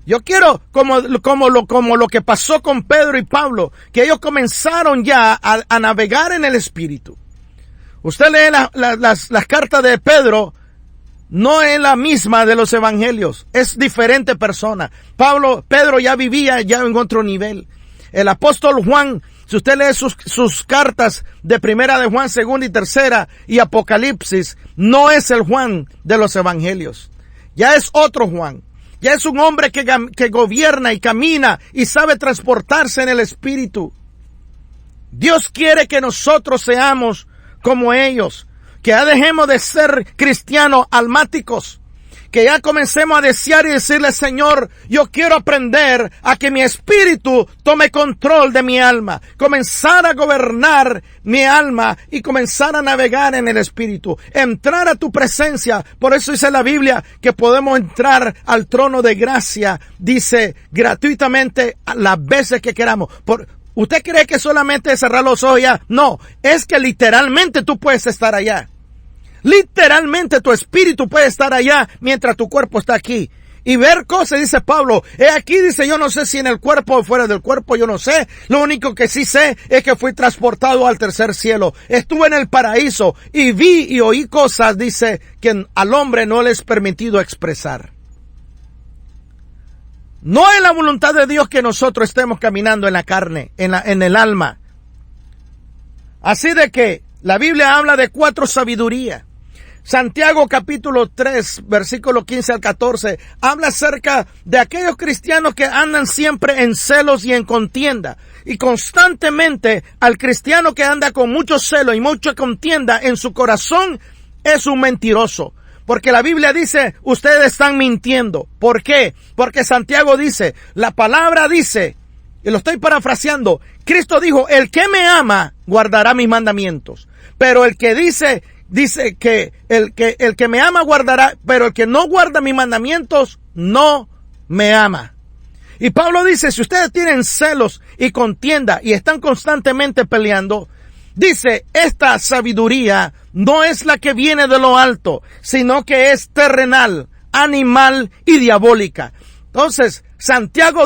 Yo quiero, como lo que pasó con Pedro y Pablo, que ellos comenzaron ya a navegar en el Espíritu. Usted lee las cartas de Pedro, no es la misma de los evangelios, es diferente persona. Pedro ya vivía ya en otro nivel. El apóstol Juan, Si usted lee sus cartas de Primera de Juan, Segunda y Tercera y Apocalipsis, no es el Juan de los evangelios. Ya es otro Juan. Ya es un hombre que gobierna y camina y sabe transportarse en el Espíritu. Dios quiere que nosotros seamos como ellos, que ya dejemos de ser cristianos almáticos, que ya comencemos a desear y decirle: Señor, yo quiero aprender a que mi espíritu tome control de mi alma, comenzar a gobernar mi alma y comenzar a navegar en el espíritu, entrar a tu presencia. Por eso dice la Biblia que podemos entrar al trono de gracia, dice, gratuitamente las veces que queramos. ¿Usted cree que solamente cerrar los ojos ya? No, es que literalmente tú puedes estar allá. Literalmente tu espíritu puede estar allá mientras tu cuerpo está aquí. Y ver cosas, dice Pablo. Aquí dice: yo no sé si en el cuerpo o fuera del cuerpo, yo no sé. Lo único que sí sé es que fui transportado al tercer cielo. Estuve en el paraíso y vi y oí cosas, dice, que al hombre no le es permitido expresar. No es la voluntad de Dios que nosotros estemos caminando en la carne, en el alma. Así de que la Biblia habla de 4 sabidurías. Santiago capítulo 3, versículo 15 al 14, habla acerca de aquellos cristianos que andan siempre en celos y en contienda. Y constantemente al cristiano que anda con mucho celo y mucha contienda en su corazón es un mentiroso. Porque la Biblia dice: ustedes están mintiendo. ¿Por qué? Porque Santiago dice, la palabra dice, y lo estoy parafraseando, Cristo dijo: el que me ama guardará mis mandamientos. Pero el que dice que el que me ama guardará, pero el que no guarda mis mandamientos no me ama. Y Pablo dice: si ustedes tienen celos y contienda y están constantemente peleando, dice, esta sabiduría no es la que viene de lo alto, sino que es terrenal, animal y diabólica. Entonces, Santiago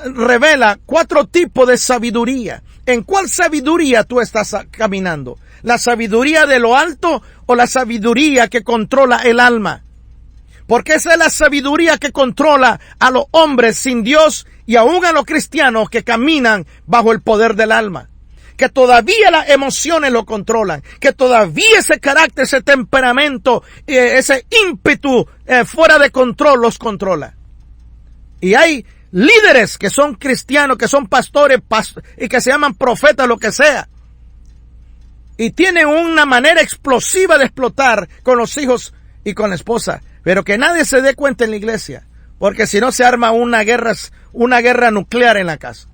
revela 4 tipos de sabiduría. ¿En cuál sabiduría tú estás caminando? ¿La sabiduría de lo alto o la sabiduría que controla el alma? Porque esa es la sabiduría que controla a los hombres sin Dios y aún a los cristianos que caminan bajo el poder del alma. Que todavía las emociones lo controlan, que todavía ese carácter, ese temperamento, ese ímpetu fuera de control los controla. Y hay líderes que son cristianos, que son pastores y que se llaman profetas, lo que sea. Y tienen una manera explosiva de explotar con los hijos y con la esposa. Pero que nadie se dé cuenta en la iglesia, porque si no se arma una guerra nuclear en la casa.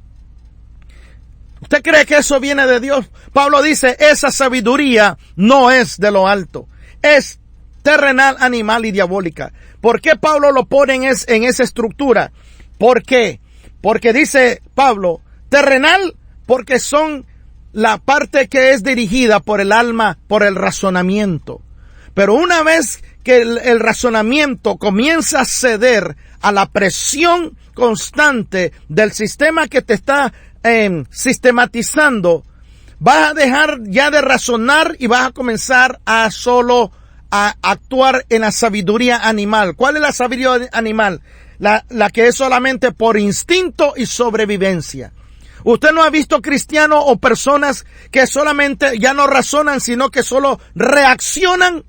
¿Usted cree que eso viene de Dios? Pablo dice: esa sabiduría no es de lo alto, es terrenal, animal y diabólica. ¿Por qué Pablo lo pone en esa estructura? ¿Por qué? Porque dice Pablo, terrenal, porque son la parte que es dirigida por el alma, por el razonamiento. Pero una vez que el razonamiento comienza a ceder a la presión constante del sistema que te está sistematizando, vas a dejar ya de razonar y vas a comenzar a solo a actuar en la sabiduría animal. ¿Cuál es la sabiduría animal? La que es solamente por instinto y sobrevivencia. Usted no ha visto cristianos o personas que solamente ya no razonan, sino que solo reaccionan.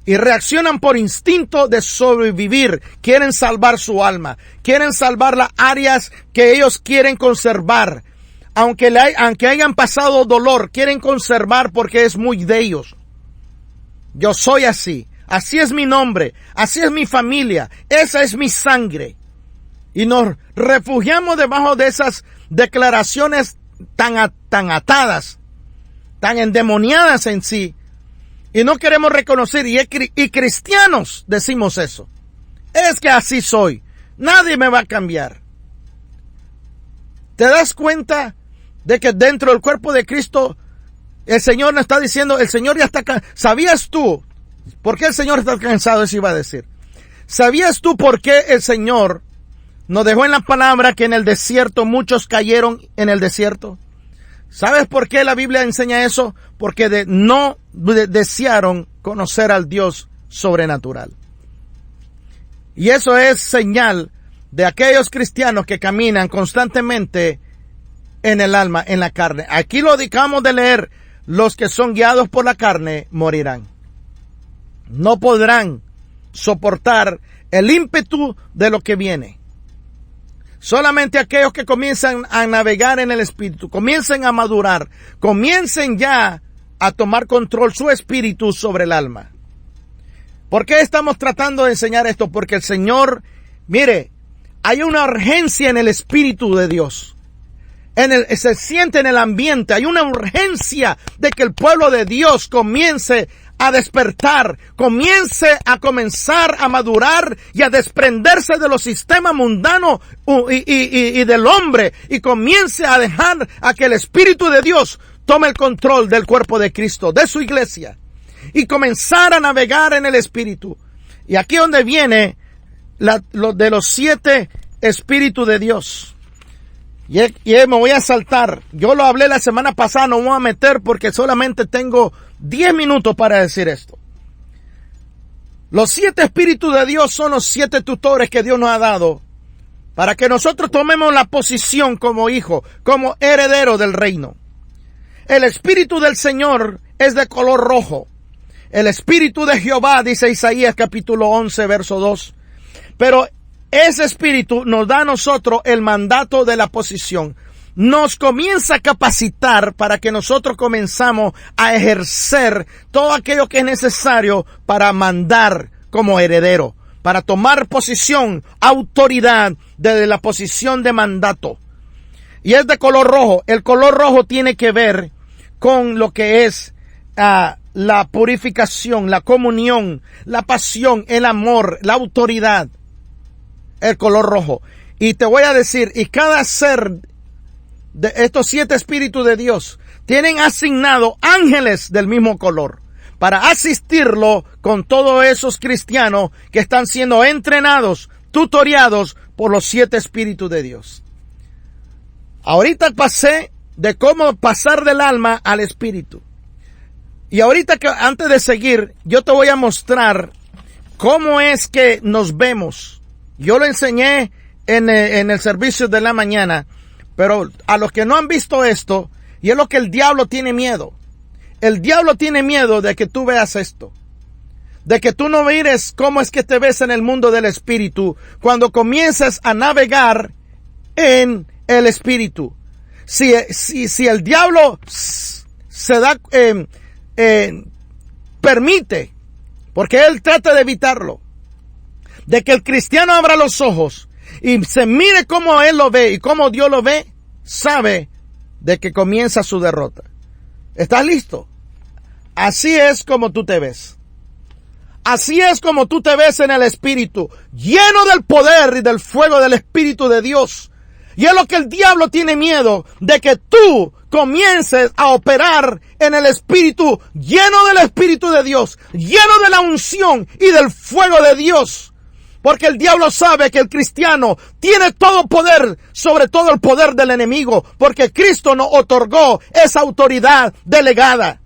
Y reaccionan por instinto de sobrevivir. Quieren salvar su alma. Quieren salvar las áreas que ellos quieren conservar. Aunque hayan pasado dolor, quieren conservar porque es muy de ellos. Yo soy así. Así es mi nombre. Así es mi familia. Esa es mi sangre. Y nos refugiamos debajo de esas declaraciones tan atadas, tan endemoniadas en sí. Y no queremos reconocer, y cristianos decimos eso. Es que así soy. Nadie me va a cambiar. ¿Te das cuenta de que dentro del cuerpo de Cristo el Señor nos está diciendo, el Señor ya está cansado? ¿Sabías tú por qué el Señor está cansado? Eso iba a decir. ¿Sabías tú por qué el Señor nos dejó en la palabra que en el desierto muchos cayeron en el desierto? ¿Sabes por qué la Biblia enseña eso? Porque no desearon conocer al Dios sobrenatural. Y eso es señal de aquellos cristianos que caminan constantemente en el alma, en la carne. Aquí lo acabamos de leer. Los que son guiados por la carne morirán. No podrán soportar el ímpetu de lo que viene. Solamente aquellos que comienzan a navegar en el espíritu, comiencen a madurar, comiencen ya a tomar control su espíritu sobre el alma. ¿Por qué estamos tratando de enseñar esto? Porque el Señor, mire, hay una urgencia en el Espíritu de Dios. Se siente en el ambiente, hay una urgencia de que el pueblo de Dios comience a despertar, comience a comenzar a madurar y a desprenderse de los sistemas mundanos y del hombre, y comience a dejar a que el Espíritu de Dios tome el control del cuerpo de Cristo, de su iglesia, y comenzar a navegar en el Espíritu. Y aquí es donde viene lo de los 7 Espíritus de Dios. Y me voy a saltar. Yo lo hablé la semana pasada, no me voy a meter porque solamente tengo 10 minutos para decir esto. Los 7 Espíritus de Dios son los 7 tutores que Dios nos ha dado para que nosotros tomemos la posición como hijo, como heredero del reino. El Espíritu del Señor es de color rojo. El Espíritu de Jehová, dice Isaías capítulo 11, verso 2. Pero ese Espíritu nos da a nosotros el mandato de la posición. Nos comienza a capacitar para que nosotros comenzamos a ejercer todo aquello que es necesario para mandar como heredero, para tomar posición, autoridad desde la posición de mandato. Y es de color rojo. El color rojo tiene que ver con lo que es la purificación, la comunión, la pasión, el amor, la autoridad. El color rojo. Y te voy a decir, y cada ser de estos 7 Espíritus de Dios tienen asignado ángeles del mismo color para asistirlo con todos esos cristianos que están siendo entrenados, tutoriados por los 7 Espíritus de Dios. Ahorita pasé de cómo pasar del alma al espíritu. Y ahorita que antes de seguir, yo te voy a mostrar cómo es que nos vemos. Yo lo enseñé en el servicio de la mañana, pero a los que no han visto esto, y es lo que el diablo tiene miedo. El diablo tiene miedo de que tú veas esto. De que tú no mires cómo es que te ves en el mundo del espíritu cuando comienzas a navegar en el espíritu. Si el diablo se da, permite, porque él trata de evitarlo, de que el cristiano abra los ojos y se mire cómo él lo ve y cómo Dios lo ve, sabe de que comienza su derrota. ¿Estás listo? Así es como tú te ves. Así es como tú te ves en el Espíritu, lleno del poder y del fuego del Espíritu de Dios. Y es lo que el diablo tiene miedo, de que tú comiences a operar en el Espíritu, lleno del Espíritu de Dios, lleno de la unción y del fuego de Dios. Porque el diablo sabe que el cristiano tiene todo poder sobre todo el poder del enemigo, porque Cristo nos otorgó esa autoridad delegada.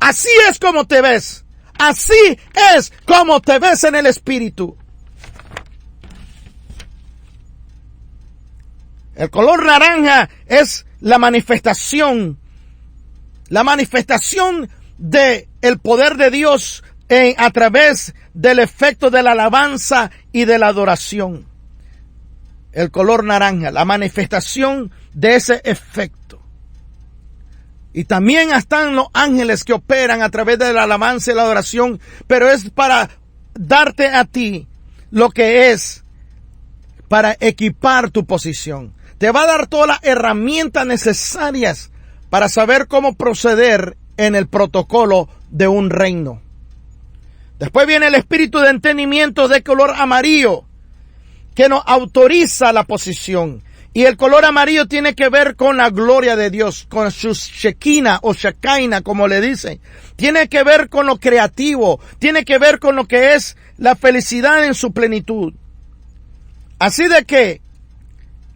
Así es como te ves. Así es como te ves en el Espíritu. El color naranja es la manifestación de el poder de Dios a través del efecto de la alabanza y de la adoración. El color naranja, la manifestación de ese efecto. Y también están los ángeles que operan a través de la alabanza y la adoración, pero es para darte a ti lo que es para equipar tu posición. Te va a dar todas las herramientas necesarias para saber cómo proceder en el protocolo de un reino. Después viene el espíritu de entendimiento de color amarillo, que nos autoriza la posición. Y el color amarillo tiene que ver con la gloria de Dios, con su Shekinah o Shekinah, como le dicen. Tiene que ver con lo creativo, tiene que ver con lo que es la felicidad en su plenitud. Así de que,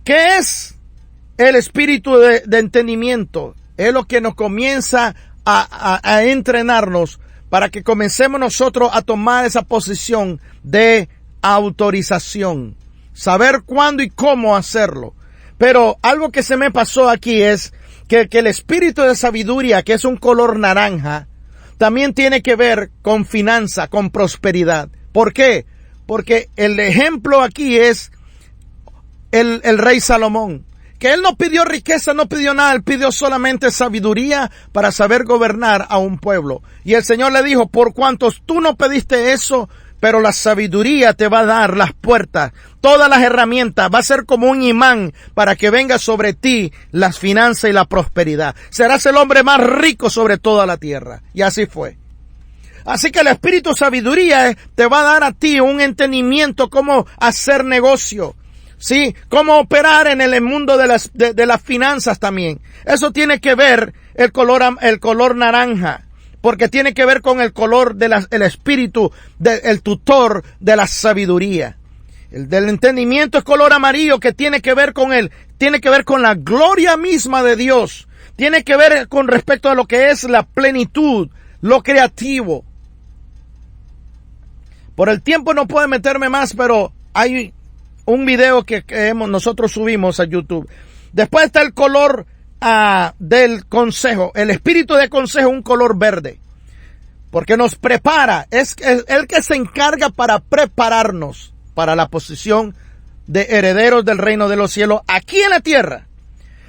¿qué es el espíritu de entendimiento? Es lo que nos comienza a entrenarnos para que comencemos nosotros a tomar esa posición de autorización. Saber cuándo y cómo hacerlo. Pero algo que se me pasó aquí es que el espíritu de sabiduría, que es un color naranja, también tiene que ver con finanza, con prosperidad. ¿Por qué? Porque el ejemplo aquí es el rey Salomón, que él no pidió riqueza, no pidió nada, él pidió solamente sabiduría para saber gobernar a un pueblo. Y el Señor le dijo, por cuantos tú no pediste eso, pero la sabiduría te va a dar las puertas, todas las herramientas, va a ser como un imán para que venga sobre ti las finanzas y la prosperidad. Serás el hombre más rico sobre toda la tierra. Y así fue. Así que el espíritu de sabiduría te va a dar a ti un entendimiento cómo hacer negocio. Sí, cómo operar en el mundo de las finanzas también. Eso tiene que ver el color naranja, porque tiene que ver con el color el espíritu del tutor de la sabiduría. El del entendimiento es color amarillo, que tiene que ver con la gloria misma de Dios. Tiene que ver con respecto a lo que es la plenitud, lo creativo. Por el tiempo no puedo meterme más, pero hay un video que nosotros subimos a YouTube. Después está el color del consejo. El espíritu de consejo, un color verde. Porque nos prepara. Es el que se encarga para prepararnos para la posición de herederos del reino de los cielos aquí en la tierra.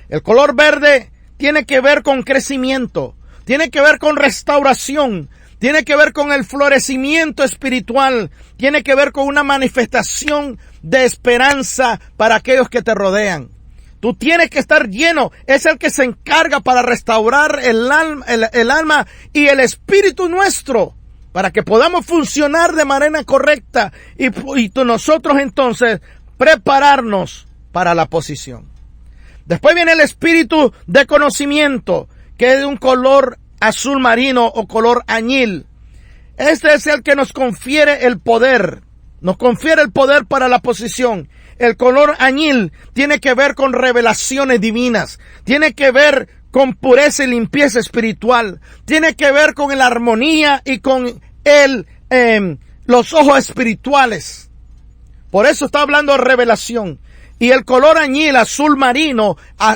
El color verde tiene que ver con crecimiento. Tiene que ver con restauración. Tiene que ver con el florecimiento espiritual. Tiene que ver con una manifestación de esperanza para aquellos que te rodean. Tú tienes que estar lleno. Es el que se encarga para restaurar el alma y el espíritu nuestro, para que podamos funcionar de manera correcta y nosotros entonces prepararnos para la posición. Después viene el espíritu de conocimiento, que es de un color azul marino o color añil. Este es el que nos confiere el poder. Nos confiere el poder para la posición. El color añil tiene que ver con revelaciones divinas. Tiene que ver con pureza y limpieza espiritual. Tiene que ver con la armonía y con los ojos espirituales. Por eso está hablando de revelación. Y el color añil, azul marino,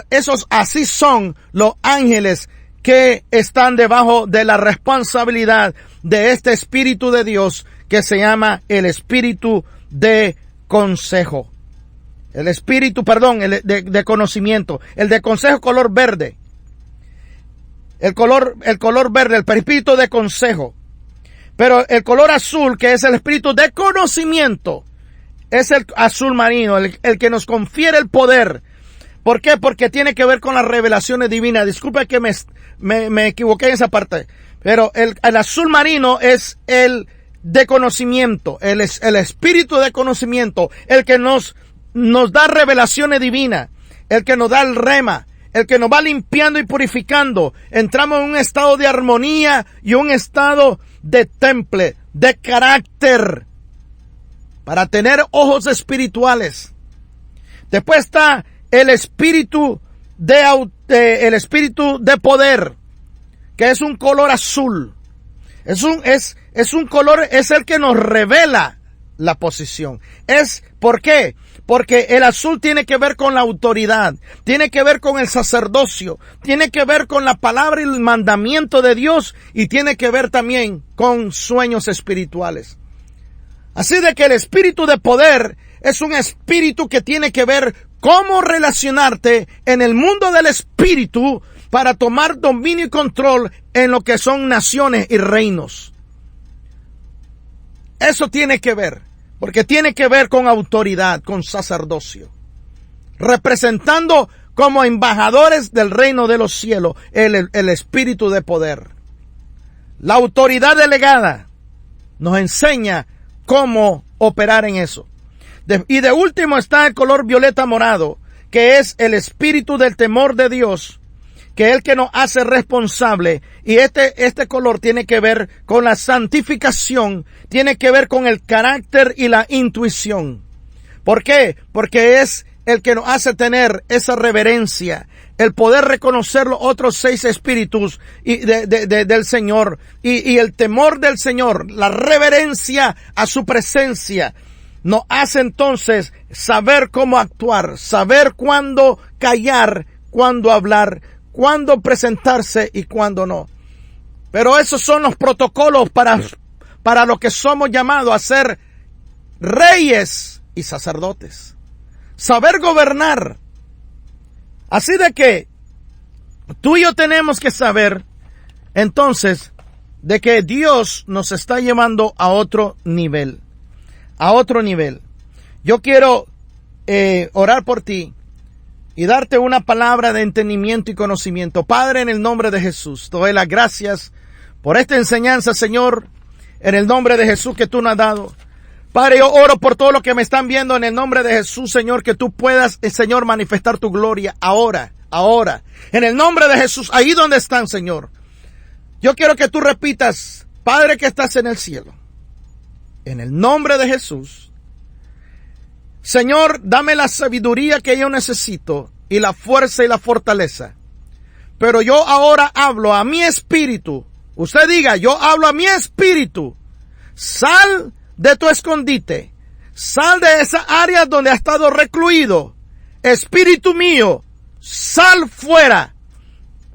esos así son los ángeles que están debajo de la responsabilidad de este Espíritu de Dios que se llama el Espíritu de consejo. El Espíritu, de conocimiento. El de consejo, color verde. El color verde, el Espíritu de consejo. Pero el color azul, que es el Espíritu de conocimiento, es el azul marino, el que nos confiere el poder. ¿Por qué? Porque tiene que ver con las revelaciones divinas. Disculpe que me equivoqué en esa parte. Pero el azul marino es el de conocimiento, el espíritu de conocimiento, el que nos da revelaciones divinas, el que nos da el rema, el que nos va limpiando y purificando. Entramos en un estado de armonía y un estado de temple, de carácter, para tener ojos espirituales. Después está el espíritu de poder, que es un color azul. Es un color, es el que nos revela la posición. ¿Por qué? Porque el azul tiene que ver con la autoridad, tiene que ver con el sacerdocio, tiene que ver con la palabra y el mandamiento de Dios, y tiene que ver también con sueños espirituales. Así de que el espíritu de poder es un espíritu que tiene que ver cómo relacionarte en el mundo del espíritu para tomar dominio y control en lo que son naciones y reinos. Eso tiene que ver, porque tiene que ver con autoridad, con sacerdocio, representando como embajadores del reino de los cielos el espíritu de poder. La autoridad delegada nos enseña cómo operar en eso. Y de último está el color violeta morado, que es el espíritu del temor de Dios, que es el que nos hace responsable. Y este color tiene que ver con la santificación, tiene que ver con el carácter y la intuición. ¿Por qué? Porque es el que nos hace tener esa reverencia, el poder reconocer los otros 6 espíritus del Señor y el temor del Señor, la reverencia a su presencia. nos hace entonces saber cómo actuar, saber cuándo callar, cuándo hablar, cuándo presentarse y cuándo no. Pero esos son los protocolos para lo que somos llamados a ser reyes y sacerdotes. Saber gobernar. Así de que tú y yo tenemos que saber entonces de que Dios nos está llevando a otro nivel. A otro nivel. Yo quiero orar por ti y darte una palabra de entendimiento y conocimiento. Padre, en el nombre de Jesús, te doy las gracias por esta enseñanza, Señor, en el nombre de Jesús que tú nos has dado. Padre, yo oro por todo lo que me están viendo en el nombre de Jesús, Señor, que tú puedas, Señor, manifestar tu gloria ahora, en el nombre de Jesús, ahí donde están, Señor. Yo quiero que tú repitas, Padre que estás en el cielo, en el nombre de Jesús, Señor, dame la sabiduría que yo necesito y la fuerza y la fortaleza. Pero yo ahora hablo a mi espíritu. Usted diga, yo hablo a mi espíritu. Sal de tu escondite. Sal de esa área donde ha estado recluido. Espíritu mío, sal fuera.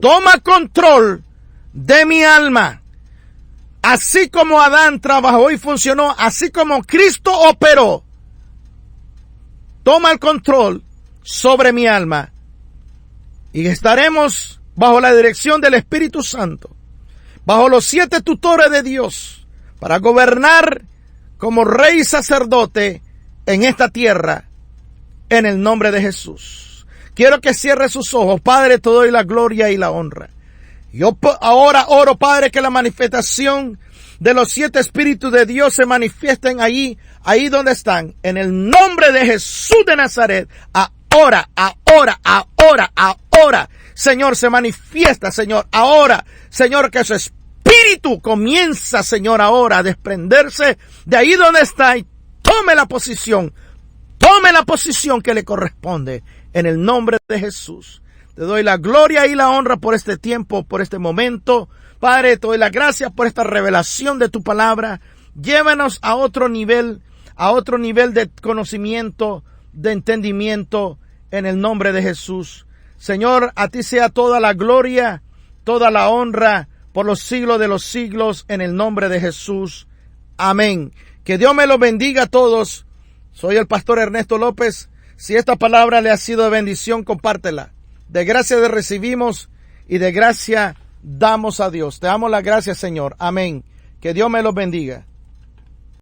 Toma control de mi alma. Así como Adán trabajó y funcionó, así como Cristo operó. Toma el control sobre mi alma y estaremos bajo la dirección del Espíritu Santo, bajo los 7 tutores de Dios, para gobernar como rey y sacerdote en esta tierra, en el nombre de Jesús. Quiero que cierre sus ojos. Padre, te doy la gloria y la honra. Yo ahora oro, Padre, que la manifestación de los 7 espíritus de Dios se manifiesten ahí donde están, en el nombre de Jesús de Nazaret. Ahora, Señor, se manifiesta, Señor, ahora, Señor, que su espíritu comienza, Señor, ahora a desprenderse de ahí donde está y tome la posición que le corresponde, en el nombre de Jesús. Te doy la gloria y la honra por este tiempo, por este momento. Padre, te doy las gracias por esta revelación de tu palabra. Llévanos a otro nivel de conocimiento, de entendimiento, en el nombre de Jesús. Señor, a ti sea toda la gloria, toda la honra, por los siglos de los siglos, en el nombre de Jesús. Amén. Que Dios me los bendiga a todos. Soy el pastor Ernesto López. Si esta palabra le ha sido de bendición, compártela. De gracia le recibimos y de gracia damos a Dios. Te damos las gracias, Señor. Amén. Que Dios me los bendiga.